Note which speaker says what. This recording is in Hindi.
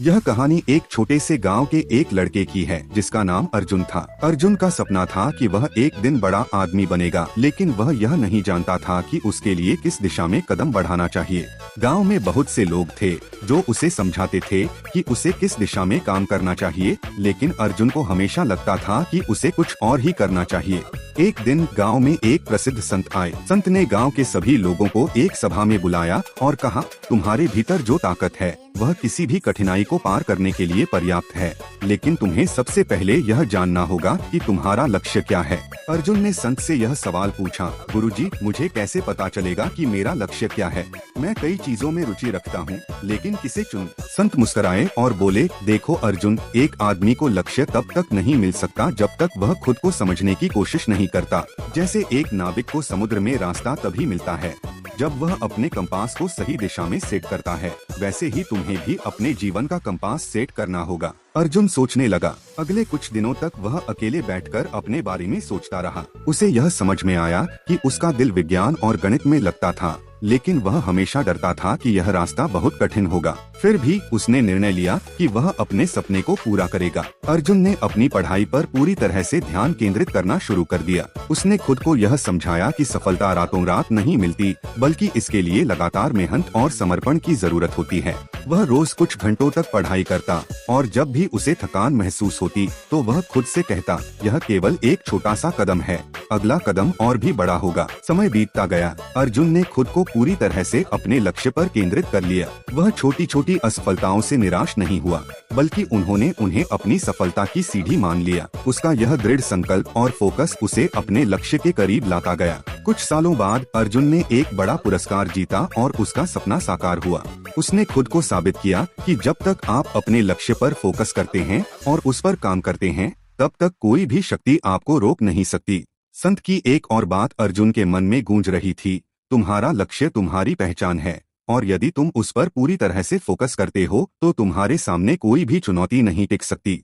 Speaker 1: यह कहानी एक छोटे से गांव के एक लड़के की है जिसका नाम अर्जुन था। अर्जुन का सपना था कि वह एक दिन बड़ा आदमी बनेगा, लेकिन वह यह नहीं जानता था कि उसके लिए किस दिशा में कदम बढ़ाना चाहिए। गांव में बहुत से लोग थे जो उसे समझाते थे कि उसे किस दिशा में काम करना चाहिए, लेकिन अर्जुन को हमेशा लगता था कि उसे कुछ और ही करना चाहिए। एक दिन गांव में एक प्रसिद्ध संत आए। संत ने गांव के सभी लोगों को एक सभा में बुलाया और कहा, तुम्हारे भीतर जो ताकत है वह किसी भी कठिनाई को पार करने के लिए पर्याप्त है, लेकिन तुम्हें सबसे पहले यह जानना होगा कि तुम्हारा लक्ष्य क्या है। अर्जुन ने संत से यह सवाल पूछा, गुरुजी, मुझे कैसे पता चलेगा कि मेरा लक्ष्य क्या है? मैं कई चीजों में रुचि रखता हूँ, लेकिन किसे चुनूं? संत मुस्कुराए और बोले, देखो अर्जुन, एक आदमी को लक्ष्य तब तक नहीं मिल सकता जब तक वह खुद को समझने की कोशिश नहीं करता। जैसे एक नाविक को समुद्र में रास्ता तभी मिलता है जब वह अपने कंपास को सही दिशा में सेट करता है, वैसे ही तुम्हें भी अपने जीवन का कंपास सेट करना होगा। अर्जुन सोचने लगा। अगले कुछ दिनों तक वह अकेले बैठकर अपने बारे में सोचता रहा। उसे यह समझ में आया कि उसका दिल विज्ञान और गणित में लगता था, लेकिन वह हमेशा डरता था कि यह रास्ता बहुत कठिन होगा। फिर भी उसने निर्णय लिया कि वह अपने सपने को पूरा करेगा। अर्जुन ने अपनी पढ़ाई पर पूरी तरह से ध्यान केंद्रित करना शुरू कर दिया। उसने खुद को यह समझाया कि सफलता रातों रात नहीं मिलती, बल्कि इसके लिए लगातार मेहनत और समर्पण की जरूरत होती है। वह रोज कुछ घंटों तक पढ़ाई करता और जब भी उसे थकान महसूस होती तो वह खुद से कहता, यह केवल एक छोटा सा कदम है, अगला कदम और भी बड़ा होगा। समय बीतता गया। अर्जुन ने खुद को पूरी तरह से अपने लक्ष्य पर केंद्रित कर लिया। वह छोटी छोटी असफलताओं से निराश नहीं हुआ, बल्कि उन्होंने उन्हें अपनी सफलता की सीढ़ी मान लिया। उसका यह दृढ़ संकल्प और फोकस उसे अपने लक्ष्य के करीब लाता गया। कुछ सालों बाद अर्जुन ने एक बड़ा पुरस्कार जीता और उसका सपना साकार हुआ। उसने खुद को साबित किया कि जब तक आप अपने लक्ष्य पर फोकस करते हैं और उस पर काम करते हैं, तब तक कोई भी शक्ति आपको रोक नहीं सकती। संत की एक और बात अर्जुन के मन में गूंज रही थी, तुम्हारा लक्ष्य तुम्हारी पहचान है, और यदि तुम उस पर पूरी तरह से फोकस करते हो तो तुम्हारे सामने कोई भी चुनौती नहीं टिक सकती।